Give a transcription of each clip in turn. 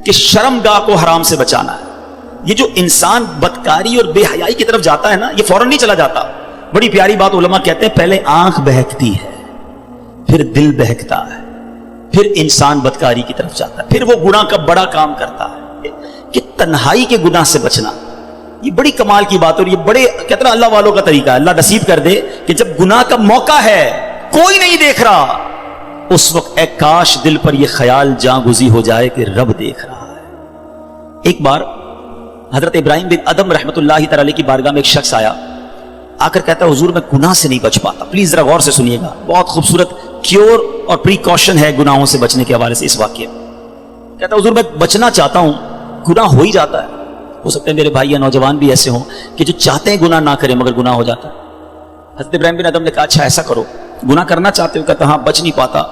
کہ شرمگاہ کو حرام سے بچانا ہے. یہ جو انسان بدکاری اور بے حیائی کی طرف جاتا ہے نا، یہ فوراً نہیں چلا جاتا. بڑی پیاری بات علماء کہتے ہیں، پہلے آنکھ بہکتی ہے، پھر دل بہکتا ہے، پھر انسان بدکاری کی طرف جاتا ہے، پھر وہ گناہ کا بڑا کام کرتا ہے. کہ تنہائی کے گناہ سے بچنا یہ بڑی کمال کی بات ہے، اور یہ بڑے کہتے ہیں اللہ والوں کا طریقہ ہے. اللہ نصیب کر دے کہ جب گناہ کا موقع ہے، کوئی نہیں دیکھ رہا، اس وقت اے کاش دل پر یہ خیال جاں گزی ہو جائے کہ رب دیکھ رہا ہے. ایک بار حضرت ابراہیم بن ادم رحمت اللہ تعالی کی بارگاہ میں ایک شخص آیا، آ کر کہتا ہے حضور میں گناہ سے نہیں بچ پاتا. پلیز ذرا غور سے سنیے گا، بہت خوبصورت کیور اور پریکاشن ہے گناہوں سے بچنے کے حوالے سے اس واقعے میں. کہتا ہے حضور میں بچنا چاہتا ہوں، گناہ ہو ہی جاتا ہے. ہو سکتا ہے میرے بھائی یا نوجوان بھی ایسے ہوں کہ جو چاہتے ہیں گناہ نہ کریں مگر گناہ ہو جاتا ہے. حضرت ابراہیم بن ادم نے کہا اچھا ایسا کرو، گناہ کرنا چاہتے ہو؟ کہتا ہاں بچ نہیں پاتا،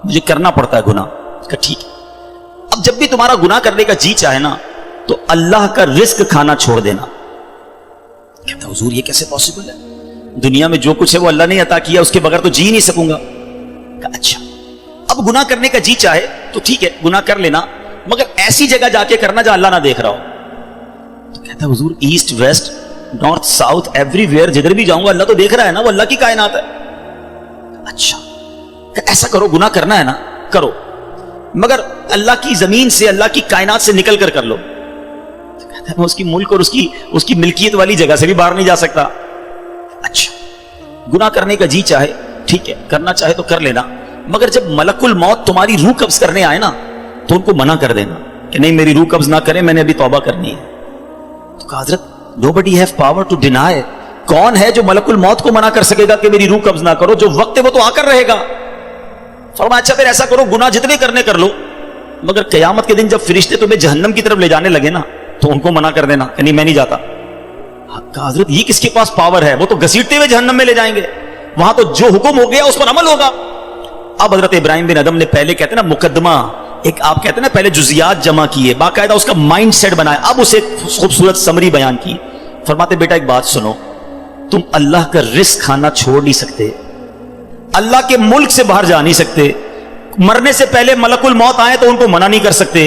مجھے کرنا پڑتا ہے گناہ. کہا ٹھیک ہے، اب جب بھی تمہارا گناہ کرنے کا جی چاہے نا تو اللہ کا رزق کھانا چھوڑ دینا. کہتا حضور یہ کیسے پاسبل ہے؟ دنیا میں جو کچھ ہے وہ اللہ نے عطا کیا، اس کے بغیر تو جی نہیں سکوں گا. کہا اچھا اب گناہ کرنے کا جی چاہے تو ٹھیک ہے گناہ کر لینا، مگر ایسی جگہ جا کے کرنا جہاں اللہ نہ دیکھ رہا ہو. تو کہتا ہے حضور east west north south every where جدھر بھی جاؤں گا اللہ تو دیکھ رہا ہے نا، وہ اللہ کی کائنات ہے. اچھا ایسا کرو، گناہ کرنا ہے نا کرو، مگر اللہ کی زمین سے اللہ کی کائنات سے نکل کر لو. تو کہتا ہے میں اس کی ملک اور اس کی ملکیت والی جگہ سے بھی باہر نہیں جا سکتا. اچھا گناہ کرنے کا جی چاہے ٹھیک ہے کرنا چاہے تو کر لینا، مگر جب ملک الموت تمہاری روح قبض کرنے آئے نا تو ان کو منع کر دینا کہ نہیں میری روح قبض نہ کریں، میں نے ابھی توبہ کرنی ہے. تو کہا حضرت nobody have power to deny. کون ہے جو ملک الموت کو منع کر سکے گا کہ میری روح قبض نہ کرو؟ جو وقت ہے وہ تو آ کر رہے گا. فرمایا اچھا پھر ایسا کرو گناہ جتنے کرنے کر لو، مگر قیامت کے دن جب فرشتے تمہیں جہنم کی طرف لے جانے لگے نا تو ان کو منع کر دینا کہ نہیں میں نہیں جاتا. کہا حضرت یہ کس کے پاس پاور ہے؟ وہ تو گھسیٹتے ہوئے جہنم میں لے جائیں گے، وہاں تو جو حکم ہو گیا اس پر عمل ہوگا. اب حضرت ابراہیم بن ادم نے پہلے کہتے ہیں نا مقدمہ، ایک آپ کہتے ہیں نا پہلے جزیات جمع کیے، باقاعدہ اس کا مائنڈ سیٹ بنایا، اب اسے خوبصورت سمری بیان کی. فرماتے بیٹا ایک بات سنو، تم اللہ کا رزق کھانا چھوڑ نہیں سکتے، اللہ کے ملک سے باہر جا نہیں سکتے، مرنے سے پہلے ملک الموت آئے تو ان کو منع نہیں کر سکتے،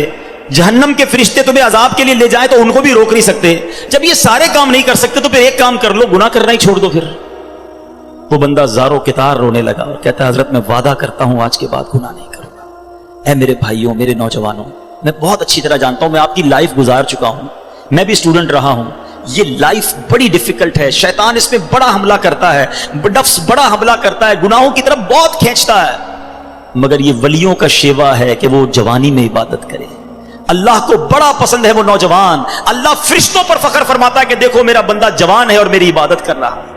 جہنم کے فرشتے تمہیں عذاب کے لیے لے جائیں تو ان کو بھی روک نہیں سکتے. جب یہ سارے کام نہیں کر سکتے تو پھر ایک کام کر لو، گناہ کرنا ہی چھوڑ دو. پھر وہ بندہ زاروں کتار رونے لگا اور کہتا ہے حضرت میں وعدہ کرتا ہوں آج کے بعد گناہ نہیں کروں گا. اے میرے بھائیوں میرے نوجوانوں، میں بہت اچھی طرح جانتا ہوں، میں آپ کی لائف گزار چکا ہوں، میں بھی اسٹوڈنٹ رہا ہوں. یہ لائف بڑی ڈیفیکلٹ ہے، شیطان اس میں بڑا حملہ کرتا ہے، نفس بڑا حملہ کرتا ہے، گناہوں کی طرف بہت کھینچتا ہے. مگر یہ ولیوں کا شیوا ہے کہ وہ جوانی میں عبادت کرے. اللہ کو بڑا پسند ہے وہ نوجوان. اللہ فرشتوں پر فخر فرماتا ہے کہ دیکھو میرا بندہ جوان ہے اور میری عبادت کر رہا ہے.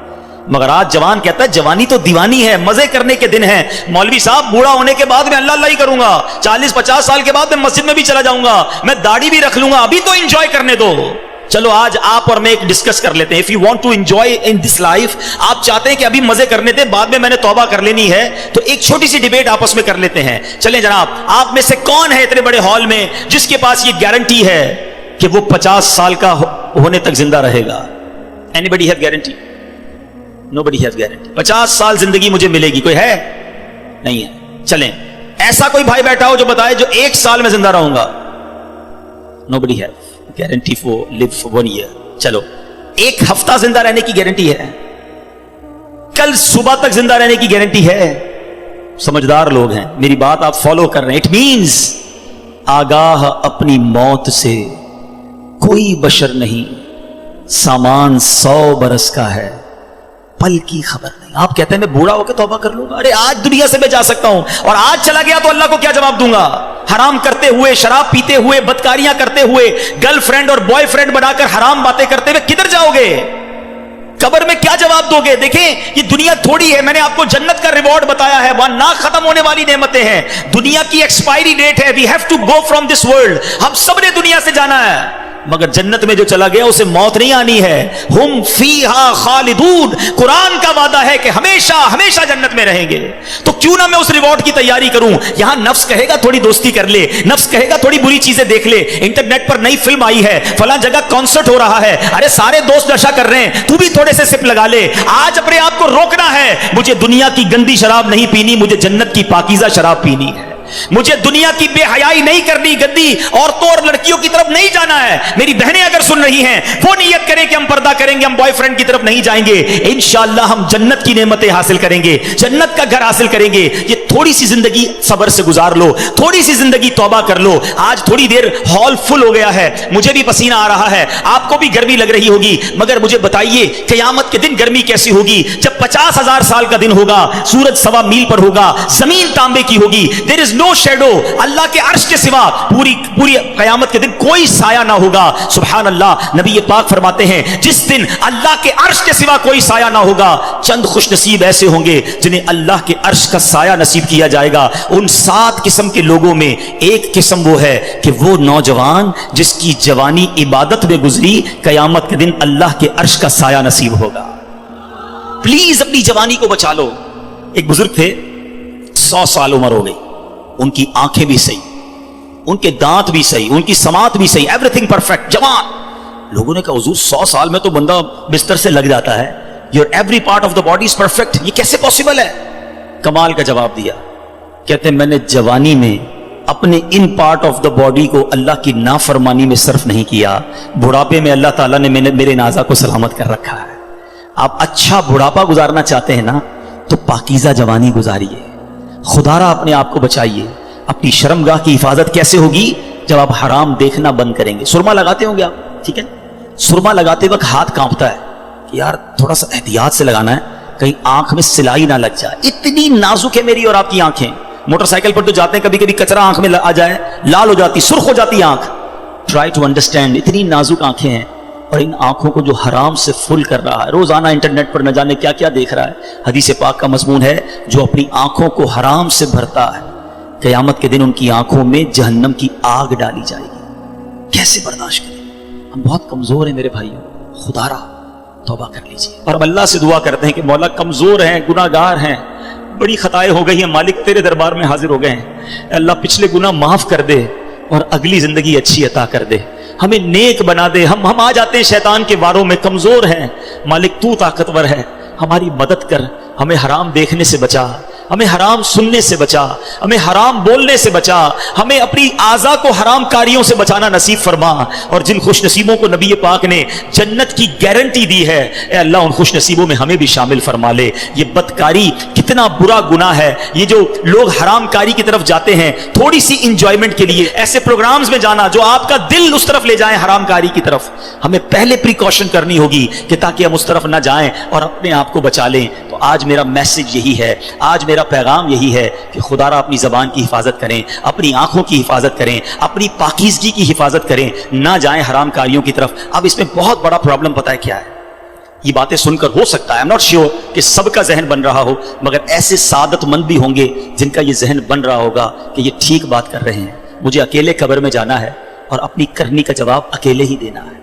مگر آج جوان کہتا ہے جوانی تو دیوانی ہے، مزے کرنے کے دن ہیں. مولوی صاحب بوڑھا ہونے کے بعد میں اللہ اللہ ہی کروں گا، 40-50 سال کے بعد میں مسجد میں بھی چلا جاؤں گا، میں داڑھی بھی رکھ لوں گا، ابھی تو انجوائے کرنے دو. چلو آج آپ اور میں ایک ڈسکس کر لیتے ہیں. If you want to enjoy in this life، آپ چاہتے ہیں کہ ابھی مزے کرنے دیں، بعد میں نے توبہ کر لینی ہے، تو ایک چھوٹی سی ڈیبیٹ آپس میں کر لیتے ہیں. چلیں جناب، آپ میں سے کون ہے اتنے بڑے ہال میں جس کے پاس یہ گارنٹی ہے کہ وہ 50 سال کا ہونے تک زندہ رہے گا؟ Anybody have guarantee? Nobody has guarantee. 50 سال زندگی مجھے ملے گی، کوئی ہے؟ نہیں ہے. چلیں ایسا کوئی بھائی بیٹھا ہو جو بتائے جو 1 سال میں زندہ رہوں گا. Nobody has guarantee for live for 1 year. چلو 1 ہفتہ زندہ رہنے کی گارنٹی ہے، کل صبح تک زندہ رہنے کی گارنٹی ہے. سمجھدار لوگ ہیں، میری بات آپ فالو کر رہے ہیں. اٹ مینز آگاہ اپنی موت سے کوئی بشر نہیں، سامان 100 برس کا ہے، پل کی خبر نہیں. آپ کہتے ہیں میں بوڑھا ہو کے توبہ کر لوں گا. ارے آج دنیا سے میں جا سکتا ہوں اور آج چلا گیا تو اللہ کو کیا جواب دوں گا؟ حرام کرتے ہوئے، شراب پیتے ہوئے، بدکاریاں کرتے ہوئے، گرل فرینڈ اور بوائے فرینڈ بنا کر حرام باتیں کرتے ہوئے کدھر جاؤ گے؟ قبر میں کیا جواب دو گے؟ دیکھیں یہ دنیا تھوڑی ہے. میں نے آپ کو جنت کا ریوارڈ بتایا ہے، وہاں نہ ختم ہونے والی نعمتیں ہیں. دنیا کی ایکسپائری ڈیٹ ہے. We have to go from this world. ہم سب نے دنیا سے جانا ہے، مگر جنت میں جو چلا گیا اسے موت نہیں آنی ہے. ہم فیہا خالدون. قرآن کا وعدہ ہے کہ ہمیشہ ہمیشہ جنت میں رہیں گے. تو کیوں نہ میں اس ریوارڈ کی تیاری کروں؟ یہاں نفس کہے گا تھوڑی دوستی کر لے، نفس کہے گا تھوڑی بری چیزیں دیکھ لے، انٹرنیٹ پر نئی فلم آئی ہے، فلاں جگہ کانسرٹ ہو رہا ہے، ارے سارے دوست نشہ کر رہے ہیں، تو بھی تھوڑے سے سپ لگا لے. آج اپنے آپ کو روکنا ہے، مجھے دنیا کی گندی شراب نہیں پینی، مجھے جنت کی پاکیزہ شراب پینی ہے. مجھے دنیا کی بے حیائی نہیں کرنی, گندی عورتوں اور لڑکیوں کی طرف نہیں جانا ہے. میری بہنیں اگر سن رہی ہیں وہ نیت کریں کہ ہم پردہ کریں گے, ہم بوائے فرینڈ کی طرف نہیں جائیں گے, انشاءاللہ ہم جنت کی نعمتیں حاصل کریں گے, جنت کا گھر حاصل کریں گے. یہ تھوڑی سی زندگی صبر سے گزار لو, تھوڑی سی زندگی توبہ کر لو. آج تھوڑی دیر ہال فل ہو گیا ہے, مجھے بھی پسینہ آ رہا ہے, آپ کو بھی گرمی لگ رہی ہوگی, مگر مجھے بتائیے قیامت کے دن گرمی کیسی ہوگی جب 50,000 سال کا دن ہوگا, سورج 1.25 میل پر ہوگا, زمین تانبے کی ہوگی, there is no shadow, اللہ کے عرش کے سوا پوری قیامت کے دن کوئی سایہ نہ ہوگا. سبحان اللہ, نبی پاک فرماتے ہیں جس دن اللہ کے عرش کے سوا کوئی سایہ نہ ہوگا, چند خوش نصیب ایسے ہوں گے جنہیں اللہ کے عرش کا سایہ نصیب کیا جائے گا. ان 7 قسم کے لوگوں میں ایک قسم وہ ہے کہ وہ نوجوان جس کی جوانی عبادت میں گزری, قیامت کے دن اللہ کے عرش کا سایہ نصیب ہوگا. پلیز اپنی جوانی کو بچا لو. ایک بزرگ تھے, 100 سال عمر ہو گئی, ان کی آنکھیں بھی صحیح, ان کے دانت بھی صحیح, ان کی سماعت بھی صحیح, ایوری تھنگ پرفیکٹ, جوان. لوگوں نے کہا حضور 100 سال میں تو بندہ بستر سے لگ جاتا ہے, your every part of the body is perfect, یہ کیسے پاسبل ہے؟ کمال کا جواب دیا, کہتے ہیں میں نے جوانی میں اپنے in part of the body کو اللہ کی نافرمانی میں صرف نہیں کیا, بڑھاپے میں اللہ تعالیٰ نے میرے نازا کو سلامت کر رکھا ہے. آپ اچھا بڑھاپا گزارنا چاہتے ہیں نا تو پاکیزہ جوانی گزاریے, خدا را اپنے آپ کو بچائیے. اپنی شرمگاہ کی حفاظت کیسے ہوگی؟ جب آپ حرام دیکھنا بند کریں گے. سرما لگاتے ہوں گے آپ, ٹھیک ہے, سرما لگاتے وقت ہاتھ کانپتا ہے کہ یار تھوڑا سا احتیاط سے لگانا ہے, کہیں آنکھ میں سلائی نہ لگ جائے. اتنی نازک ہے میری اور آپ کی آنکھیں. موٹر سائیکل پر تو جاتے ہیں, کبھی کبھی کچرا آنکھ میں آ جائے, لال ہو جاتی, سرخ ہو جاتی آنکھ. ٹرائی ٹو انڈرسٹینڈ, اتنی نازک آنکھیں ہیں, اور ان آنکھوں کو جو حرام سے فل کر رہا ہے, روزانہ انٹرنیٹ پر نہ جانے کیا کیا دیکھ رہا ہے. حدیث پاک کا مضمون ہے جو اپنی آنکھوں کو حرام سے بھرتا ہے, قیامت کے دن ان کی آنکھوں میں جہنم کی آگ ڈالی جائے گی. کیسے برداشت کریں؟ ہم بہت کمزور ہیں میرے بھائیوں, خدا را توبہ کر لیجیے. اور ہم اللہ سے دعا کرتے ہیں کہ مولا کمزور ہیں, گناہ گار ہیں, بڑی خطائیں ہو گئی ہیں, مالک تیرے دربار میں حاضر ہو گئے ہیں. اللہ پچھلے گناہ معاف کر دے اور اگلی زندگی اچھی عطا کر دے, ہمیں نیک بنا دے. ہم آ جاتے ہیں شیطان کے واروں میں, کمزور ہیں. مالک تو طاقتور ہے, ہماری مدد کر, ہمیں حرام دیکھنے سے بچا, ہمیں حرام سننے سے بچا, ہمیں حرام بولنے سے بچا, ہمیں اپنی اعضاء کو حرام کاریوں سے بچانا نصیب فرما. اور جن خوش نصیبوں کو نبی پاک نے جنت کی گارنٹی دی ہے, اے اللہ ان خوش نصیبوں میں ہمیں بھی شامل فرما لے. یہ بدکاری کتنا برا گناہ ہے. یہ جو لوگ حرام کاری کی طرف جاتے ہیں تھوڑی سی انجوائمنٹ کے لیے, ایسے پروگرامز میں جانا جو آپ کا دل اس طرف لے جائیں حرام کاری کی طرف, ہمیں پہلے پریکاشن کرنی ہوگی کہ تاکہ ہم اس طرف نہ جائیں اور اپنے آپ کو بچا لیں. تو آج میرا میسج یہی ہے, آج میرا پیغام یہی ہے کہ خدا را اپنی زبان کی حفاظت کریں, اپنی آنکھوں کی حفاظت کریں, اپنی پاکیزگی کی حفاظت کریں, نہ جائیں حرام کاریوں کی طرف. اب اس میں بہت بڑا پرابلم پتہ ہے کیا ہے؟ یہ باتیں سن کر ہو سکتا ہے, I'm not sure کہ سب کا ذہن بن رہا ہو, مگر ایسے سعادت مند بھی ہوں گے جن کا یہ ذہن بن رہا ہوگا کہ یہ ٹھیک بات کر رہے ہیں, مجھے اکیلے قبر میں جانا ہے اور اپنی کرنی کا جواب اکیلے ہی دینا ہے.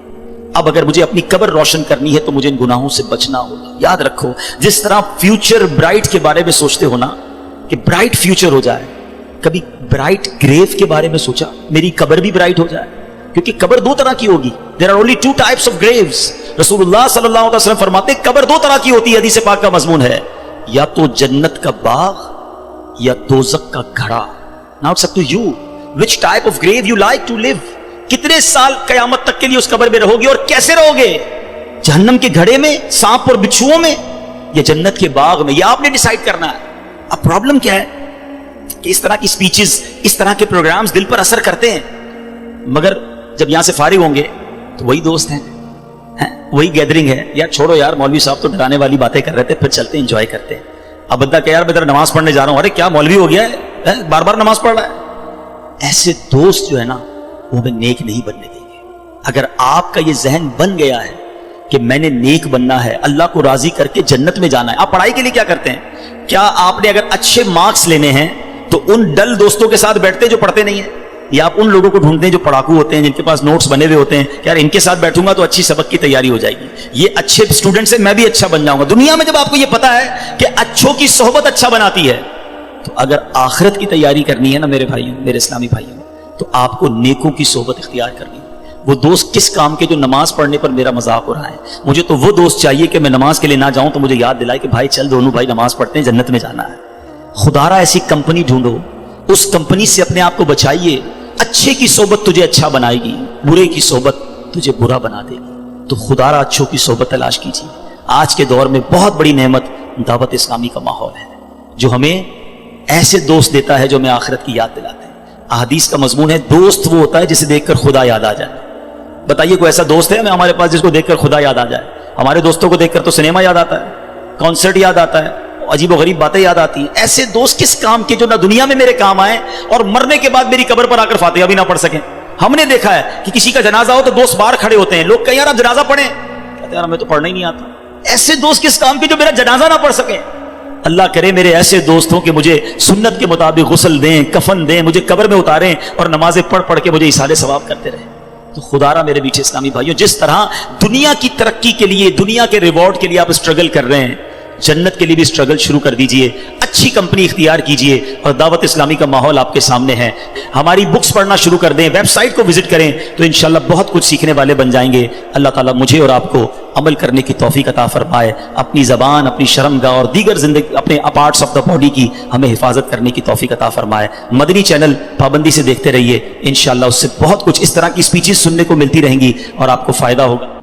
اب اگر مجھے اپنی قبر روشن کرنی ہے تو مجھے ان گناہوں سے بچنا ہوگا. یاد رکھو, جس طرح فیوچر برائٹ کے بارے میں سوچتے ہو نا کہ برائٹ فیوچر ہو جائے, کبھی برائٹ گریو کے بارے میں سوچا میری قبر بھی برائٹ ہو جائے؟ کیونکہ قبر 2 طرح کی ہوگی. There are only 2 types of graves. رسول اللہ صلی اللہ علیہ وسلم فرماتے ہیں قبر 2 طرح کی ہوتی ہے, حدیث پاک کا مضمون ہے, یا تو جنت کا باغ یا دوزخ کا گھڑا. Now it's up to you which type of grave you like to live. کتنے سال قیامت تک کے لیے اس قبر میں رہو گے اور کیسے رہو گے؟ جہنم کے گھڑے میں, سانپ اور بچھوؤں میں, یا جنت کے باغ میں؟ یہ آپ نے ڈیسائیڈ کرنا ہے. اب پرابلم کیا ہے کہ اس طرح کی سپیچز, اس طرح کے پروگرامز دل پر اثر کرتے ہیں, مگر جب یہاں سے فارغ ہوں گے تو وہی دوست ہیں, وہی گیدرنگ ہے. یار چھوڑو یار, مولوی صاحب تو ڈرانے والی باتیں کر رہے تھے, پھر چلتے ہیں انجوائے کرتے ہیں. اب بندہ کہ یار میں ذرا نماز پڑھنے جا رہا ہوں, ارے کیا مولوی ہو گیا ہے, بار بار نماز پڑھ رہا ہے. ایسے دوست جو ہے نا وہ ہمیں نیک نہیں بننے دیں گے. اگر آپ کا یہ ذہن بن گیا ہے کہ میں نے نیک بننا ہے, اللہ کو راضی کر کے جنت میں جانا ہے. آپ پڑھائی کے لیے کیا کرتے ہیں؟ کیا آپ نے اگر اچھے مارکس لینے ہیں تو ان ڈل دوستوں کے ساتھ بیٹھتے جو پڑھتے نہیں ہیں, یا آپ ان لوگوں کو ڈھونڈتے ہیں جو پڑھاکو ہوتے ہیں, جن کے پاس نوٹس بنے ہوئے ہوتے ہیں کہ یار ان کے ساتھ بیٹھوں گا تو اچھی سبق کی تیاری ہو جائے گی, یہ اچھے اسٹوڈنٹ سے میں بھی اچھا بن جاؤں گا. دنیا میں جب آپ کو یہ پتا ہے کہ اچھوں کی صحبت اچھا بناتی ہے, تو اگر آخرت کی تیاری کرنی ہے نا میرے بھائیوں, میرے اسلامی بھائیوں, تو آپ کو نیکوں کی صحبت اختیار کرنی ہے. وہ دوست کس کام کے جو نماز پڑھنے پر میرا مذاق ہو رہا ہے؟ مجھے تو وہ دوست چاہیے کہ میں نماز کے لیے نہ جاؤں تو مجھے یاد دلائے کہ بھائی چل دونوں بھائی نماز پڑھتے ہیں, جنت میں جانا ہے. خدا را ایسی کمپنی ڈھونڈو, اس کمپنی سے اپنے آپ کو بچائیے. اچھے کی صحبت تجھے اچھا بنائے گی, برے کی صحبت تجھے برا بنا دے گی. تو خدا را اچھوں کی صحبت تلاش کیجیے. آج کے دور میں بہت بڑی نعمت دعوت اسلامی کا ماحول ہے جو ہمیں ایسے دوست دیتا ہے جو ہمیں آخرت کی یاد دلاتے ہیں. احادیث کا مضمون ہے دوست وہ ہوتا ہے جسے دیکھ کر خدا یاد آ جائے. بتائیے کوئی ایسا دوست ہے ہمارے پاس جس کو دیکھ کر خدا یاد آ جائے؟ ہمارے دوستوں کو دیکھ کر تو سنیما یاد آتا ہے, کانسرٹ یاد آتا ہے, عجیب و غریب باتیں یاد آتی ہیں. ایسے دوست کس کام کے جو نہ دنیا میں میرے کام آئے اور مرنے کے بعد میری قبر پر آ کر فاتحہ بھی نہ پڑھ سکیں. ہم نے دیکھا ہے کہ کسی کا جنازہ ہو تو دوست باہر کھڑے ہوتے ہیں, لوگ کہیں یار آپ جنازہ پڑھیں, کہتے یار ہمیں تو پڑھنا ہی نہیں آتا. ایسے دوست کس کام کے جو میرا جنازہ نہ پڑھ سکیں؟ اللہ کرے میرے ایسے دوستوں کے مجھے سنت کے مطابق غسل دیں, کفن دیں, مجھے قبر میں اتاریں اور نمازیں پڑھ پڑھ کے مجھے ایصال ثواب کرتے رہیں. تو خدا را میرے پیچھے اسلامی بھائیوں, جس طرح دنیا کی ترقی کے لیے, دنیا کے ریوارڈ کے لیے آپ اسٹرگل کر رہے ہیں, جنت کے لیے بھی اسٹرگل شروع کر دیجئے. اچھی کمپنی اختیار کیجئے اور دعوت اسلامی کا ماحول آپ کے سامنے ہے. ہماری بکس پڑھنا شروع کر دیں, ویب سائٹ کو وزٹ کریں تو انشاءاللہ بہت کچھ سیکھنے والے بن جائیں گے. اللہ تعالیٰ مجھے اور آپ کو عمل کرنے کی توفیق عطا فرمائے. اپنی زبان, اپنی شرمگاہ اور دیگر زندگی اپنے پارٹس آف دا باڈی کی ہمیں حفاظت کرنے کی توفیق عطا فرمائے. مدنی چینل پابندی سے دیکھتے رہیے, انشاءاللہ اس سے بہت کچھ اس طرح کی اسپیچز سننے کو ملتی رہیں گی اور آپ کو فائدہ ہوگا.